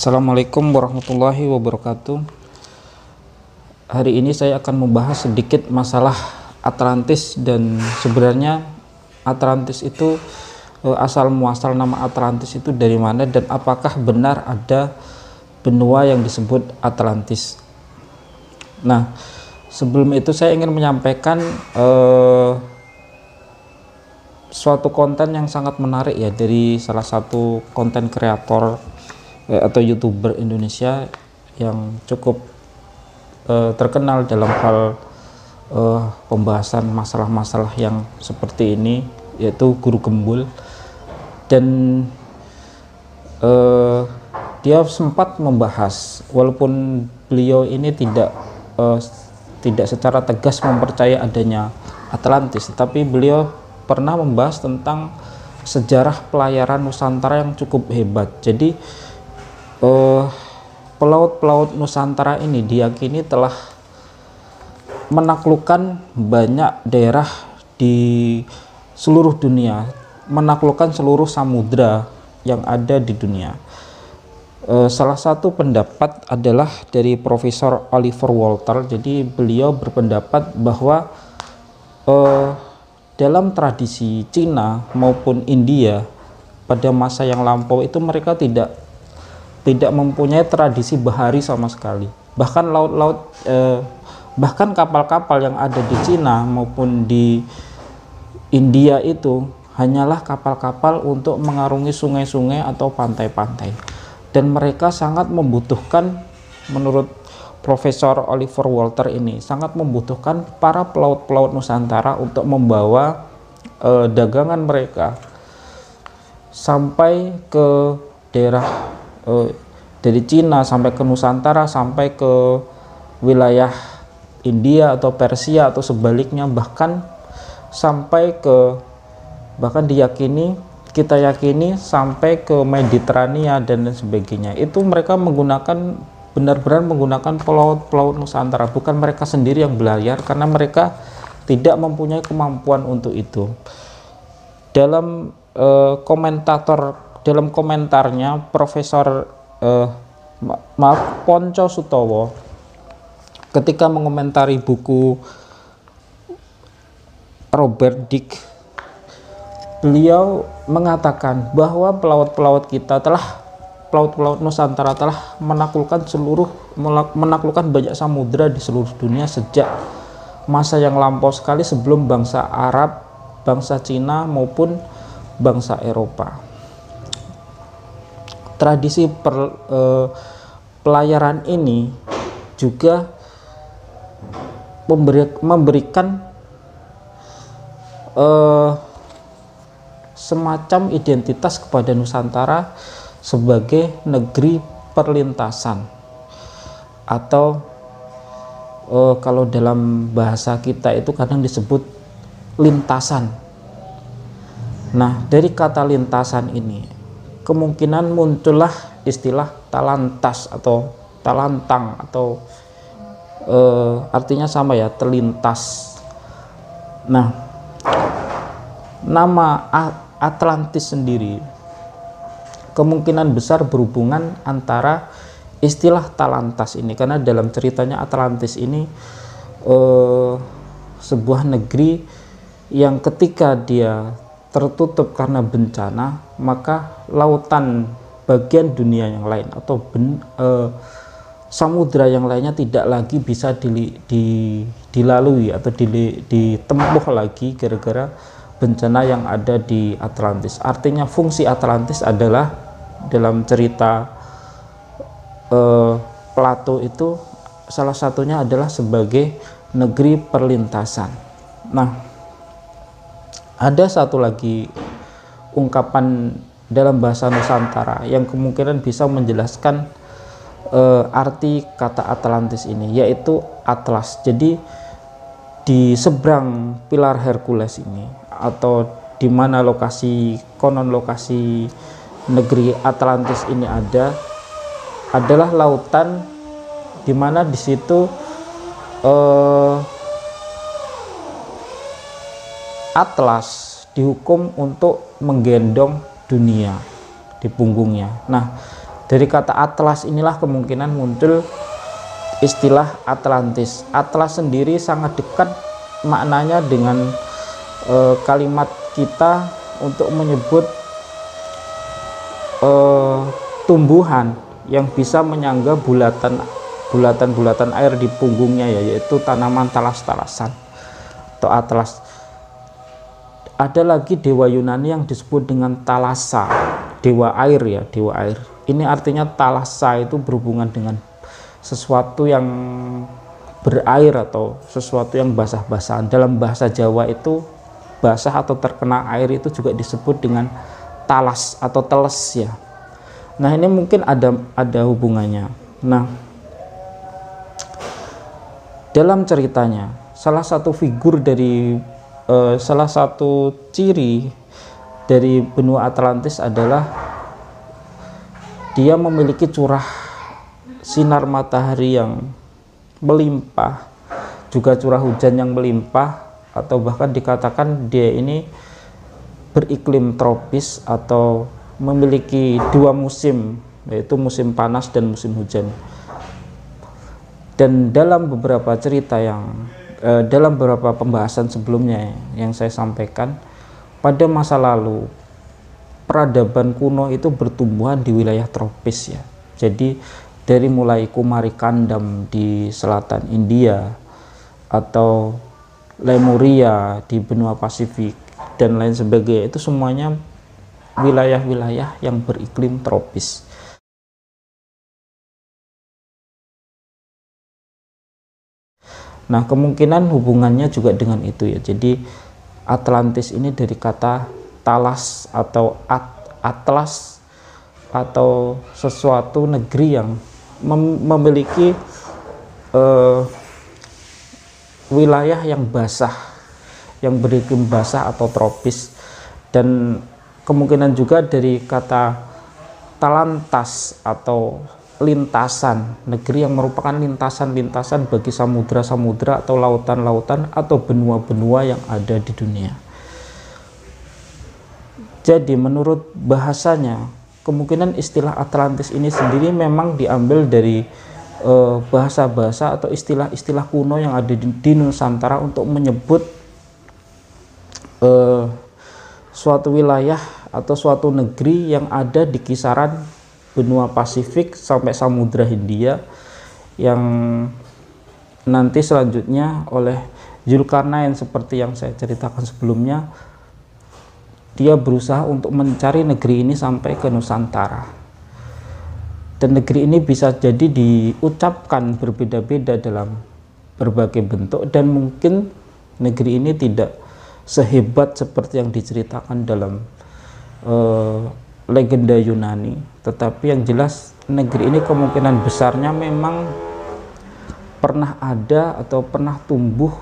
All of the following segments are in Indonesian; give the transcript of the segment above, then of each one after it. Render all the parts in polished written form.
Assalamualaikum warahmatullahi wabarakatuh. Hari ini saya akan membahas sedikit masalah Atlantis, dan sebenarnya Atlantis itu asal muasal nama Atlantis itu dari mana, dan apakah benar ada benua yang disebut Atlantis. Nah, sebelum itu saya ingin menyampaikan suatu konten yang sangat menarik ya dari salah satu konten kreator atau YouTuber Indonesia yang cukup terkenal dalam hal pembahasan masalah-masalah yang seperti ini, yaitu Guru Gembul. Dan dia sempat membahas, walaupun beliau ini tidak secara tegas mempercayai adanya Atlantis, tapi beliau pernah membahas tentang sejarah pelayaran Nusantara yang cukup hebat. Jadi pelaut-pelaut Nusantara ini diyakini telah menaklukkan banyak daerah di seluruh dunia, menaklukkan seluruh samudra yang ada di dunia. Salah satu pendapat adalah dari Profesor Oliver Walter. Jadi beliau berpendapat bahwa dalam tradisi Cina maupun India pada masa yang lampau itu mereka tidak mempunyai tradisi bahari sama sekali. Bahkan bahkan kapal-kapal yang ada di Cina maupun di India itu hanyalah kapal-kapal untuk mengarungi sungai-sungai atau pantai-pantai. Dan mereka sangat membutuhkan, menurut Profesor Oliver Walter ini, sangat membutuhkan para pelaut-pelaut Nusantara untuk membawa dagangan mereka sampai ke daerah dari Cina sampai ke Nusantara, sampai ke wilayah India atau Persia atau sebaliknya, bahkan kita yakini sampai ke Mediterania dan sebagainya. Itu mereka benar-benar menggunakan pelaut-pelaut Nusantara, bukan mereka sendiri yang berlayar, karena mereka tidak mempunyai kemampuan untuk itu. Dalam komentarnya Profesor Ponco Sutowo ketika mengomentari buku Robert Dick, beliau mengatakan bahwa pelaut-pelaut Nusantara telah menaklukkan banyak samudra di seluruh dunia sejak masa yang lampau sekali, sebelum bangsa Arab, bangsa Cina maupun bangsa Eropa. Tradisi pelayaran ini juga memberikan semacam identitas kepada Nusantara sebagai negeri perlintasan, atau kalau dalam bahasa kita itu kadang disebut lintasan. Nah, dari kata lintasan ini kemungkinan muncullah istilah talantas atau talantang, atau artinya sama ya, terlintas. Nah, nama Atlantis sendiri kemungkinan besar berhubungan antara istilah talantas ini, karena dalam ceritanya Atlantis ini sebuah negeri yang ketika dia tertutup karena bencana, maka lautan bagian dunia yang lain atau samudra yang lainnya tidak lagi bisa dilalui atau ditempuh lagi gara-gara bencana yang ada di Atlantis. Artinya fungsi Atlantis adalah, dalam cerita Plato itu, salah satunya adalah sebagai negeri perlintasan. Nah, ada satu lagi ungkapan dalam bahasa Nusantara yang kemungkinan bisa menjelaskan arti kata Atlantis ini, yaitu atlas. Jadi di seberang pilar Hercules ini, atau di mana konon lokasi negeri Atlantis ini adalah lautan, di mana di situ Atlas dihukum untuk menggendong dunia di punggungnya. Nah, Dari kata Atlas inilah kemungkinan muncul istilah Atlantis. Atlas sendiri sangat dekat maknanya dengan kalimat kita untuk menyebut tumbuhan yang bisa menyangga bulatan air di punggungnya, yaitu tanaman talas-talasan atau atlas. Ada lagi dewa Yunani yang disebut dengan Thalassa, dewa air ya, dewa air. Ini artinya Thalassa itu berhubungan dengan sesuatu yang berair atau sesuatu yang basah-basahan. Dalam bahasa Jawa itu basah atau terkena air itu juga disebut dengan talas atau teles ya. Nah, ini mungkin ada hubungannya. Nah, dalam ceritanya salah satu figur dari salah satu ciri dari benua Atlantis adalah dia memiliki curah sinar matahari yang melimpah, juga curah hujan yang melimpah, atau bahkan dikatakan dia ini beriklim tropis atau memiliki dua musim, yaitu musim panas dan musim hujan. Dan dalam beberapa cerita dalam beberapa pembahasan sebelumnya yang saya sampaikan, pada masa lalu peradaban kuno itu bertumbuhan di wilayah tropis ya. Jadi dari mulai Kumari Kandam di selatan India atau Lemuria di benua Pasifik dan lain sebagainya, itu semuanya wilayah-wilayah yang beriklim tropis. Nah, kemungkinan hubungannya juga dengan itu ya. Jadi Atlantis ini dari kata talas atau atlas atau sesuatu negeri yang memiliki wilayah yang basah, yang beriklim basah atau tropis. Dan kemungkinan juga dari kata talantas atau lintasan, negeri yang merupakan lintasan-lintasan bagi samudra-samudra atau lautan-lautan atau benua-benua yang ada di dunia. Jadi menurut bahasanya, kemungkinan istilah Atlantis ini sendiri memang diambil dari bahasa-bahasa atau istilah-istilah kuno yang ada di Nusantara untuk menyebut suatu wilayah atau suatu negeri yang ada di kisaran benua Pasifik sampai Samudra Hindia, yang nanti selanjutnya oleh Zulkarnain seperti yang saya ceritakan sebelumnya, dia berusaha untuk mencari negeri ini sampai ke Nusantara. Dan negeri ini bisa jadi diucapkan berbeda-beda dalam berbagai bentuk, dan mungkin negeri ini tidak sehebat seperti yang diceritakan dalam legenda Yunani, tetapi yang jelas negeri ini kemungkinan besarnya memang pernah ada atau pernah tumbuh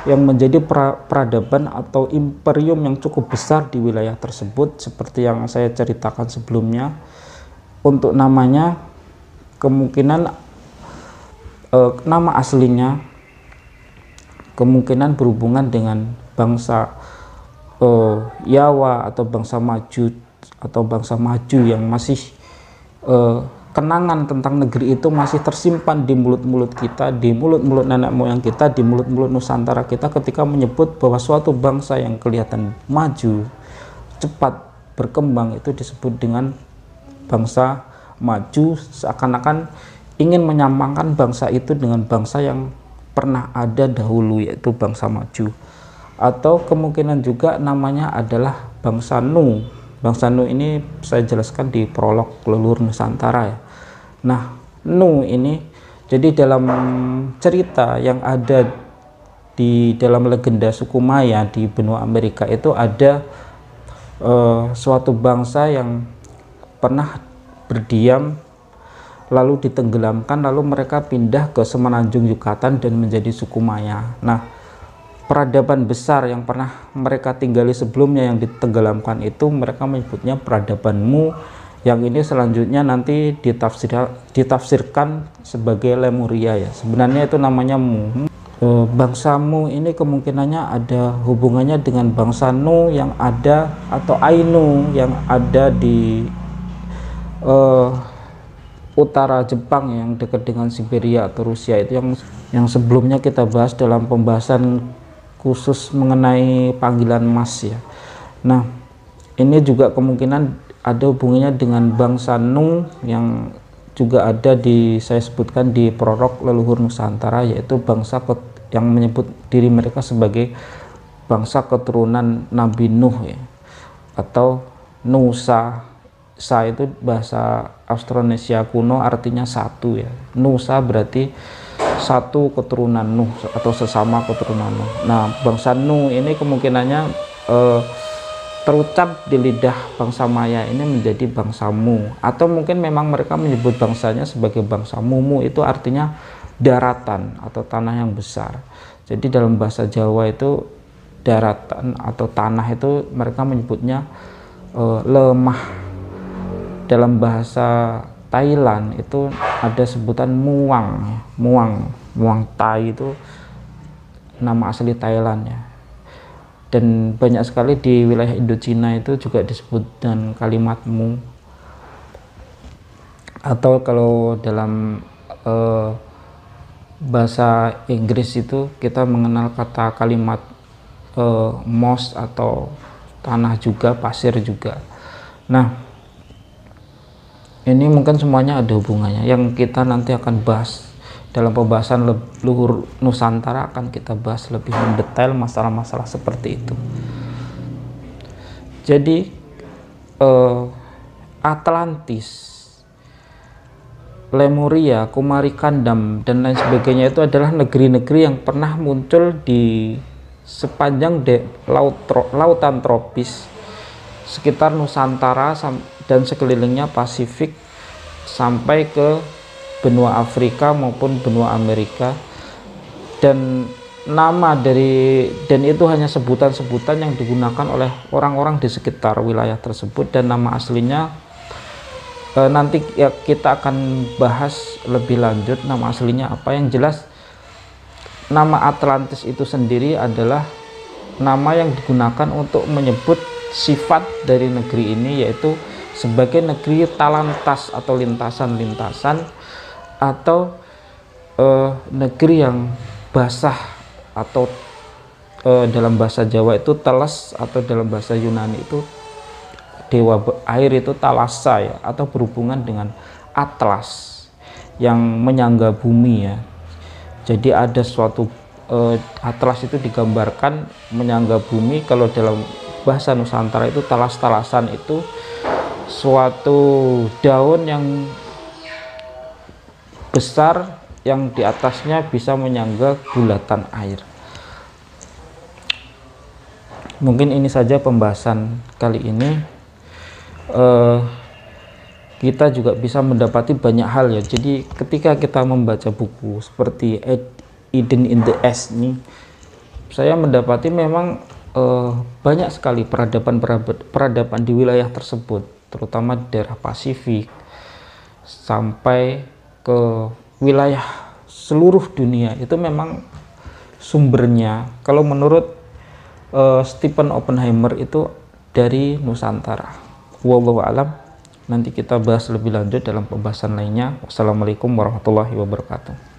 yang menjadi peradaban atau imperium yang cukup besar di wilayah tersebut, seperti yang saya ceritakan sebelumnya. Untuk namanya, kemungkinan nama aslinya kemungkinan berhubungan dengan bangsa Yawa atau bangsa Maju yang masih kenangan tentang negeri itu masih tersimpan di mulut-mulut kita, di mulut-mulut nenek moyang kita, di mulut-mulut Nusantara kita ketika menyebut bahwa suatu bangsa yang kelihatan maju, cepat berkembang itu disebut dengan bangsa maju, seakan-akan ingin menyamakan bangsa itu dengan bangsa yang pernah ada dahulu, yaitu bangsa maju. Atau kemungkinan juga namanya adalah bangsa Nu. Bangsa Nu ini saya jelaskan di prolog Leluhur Nusantara ya. Nah, Nu ini jadi dalam cerita yang ada di dalam legenda suku Maya di benua Amerika itu ada suatu bangsa yang pernah berdiam lalu ditenggelamkan, lalu mereka pindah ke semenanjung Yucatan dan menjadi suku Maya. Nah, peradaban besar yang pernah mereka tinggali sebelumnya yang ditenggelamkan itu mereka menyebutnya peradaban Mu, yang ini selanjutnya nanti ditafsirkan sebagai Lemuria ya. Sebenarnya itu namanya Mu. Bangsa Mu ini kemungkinannya ada hubungannya dengan bangsa Nu yang ada, atau Ainu yang ada di eh, utara Jepang yang dekat dengan Siberia atau Rusia itu yang sebelumnya kita bahas dalam pembahasan khusus mengenai panggilan Mas ya. Nah, ini juga kemungkinan ada hubungannya dengan bangsa Nu yang juga ada saya sebutkan di prolog Leluhur Nusantara, yaitu bangsa yang menyebut diri mereka sebagai bangsa keturunan Nabi Nuh ya, atau Nusa. Sa itu bahasa Austronesia kuno artinya satu ya. Nusa berarti satu keturunan Nuh atau sesama keturunan Nuh. Nah, bangsa Nuh ini kemungkinannya terucap di lidah bangsa Maya ini menjadi bangsa Mu, atau mungkin memang mereka menyebut bangsanya sebagai bangsa Mu. Mu itu artinya daratan atau tanah yang besar. Jadi dalam bahasa Jawa itu daratan atau tanah itu mereka menyebutnya lemah. Dalam bahasa Thailand itu ada sebutan muang Thai itu nama asli Thailand ya, dan banyak sekali di wilayah Indochina itu juga disebut dengan kalimat mu, atau kalau dalam bahasa Inggris itu kita mengenal kata kalimat moss atau tanah juga, pasir juga. Nah, ini mungkin semuanya ada hubungannya yang kita nanti akan bahas dalam pembahasan Leluhur Nusantara, akan kita bahas lebih mendetail masalah-masalah seperti itu. Jadi Atlantis, Lemuria, Kumarikandam dan lain sebagainya itu adalah negeri-negeri yang pernah muncul di sepanjang lautan tropis sekitar Nusantara dan sekelilingnya Pasifik sampai ke benua Afrika maupun benua Amerika, dan itu hanya sebutan-sebutan yang digunakan oleh orang-orang di sekitar wilayah tersebut, dan nama aslinya nanti ya kita akan bahas lebih lanjut nama aslinya apa. Yang jelas nama Atlantis itu sendiri adalah nama yang digunakan untuk menyebut sifat dari negeri ini, yaitu sebagai negeri talantas atau lintasan-lintasan, atau negeri yang basah, atau dalam bahasa Jawa itu teles, atau dalam bahasa Yunani itu dewa air itu Thalassa ya, atau berhubungan dengan Atlas yang menyangga bumi ya. Jadi ada suatu Atlas itu digambarkan menyangga bumi. Kalau dalam bahasa Nusantara itu talas-talasan itu suatu daun yang besar yang di atasnya bisa menyangga bulatan air. Mungkin ini saja pembahasan kali ini. Kita juga bisa mendapati banyak hal ya. Jadi ketika kita membaca buku seperti Eden in the East ini, saya mendapati memang banyak sekali peradaban di wilayah tersebut, terutama di daerah Pasifik sampai ke wilayah seluruh dunia. Itu memang sumbernya, kalau menurut Stephen Oppenheimer, itu dari Nusantara. Wallahu a'lam. Nanti kita bahas lebih lanjut dalam pembahasan lainnya. Wassalamualaikum warahmatullahi wabarakatuh.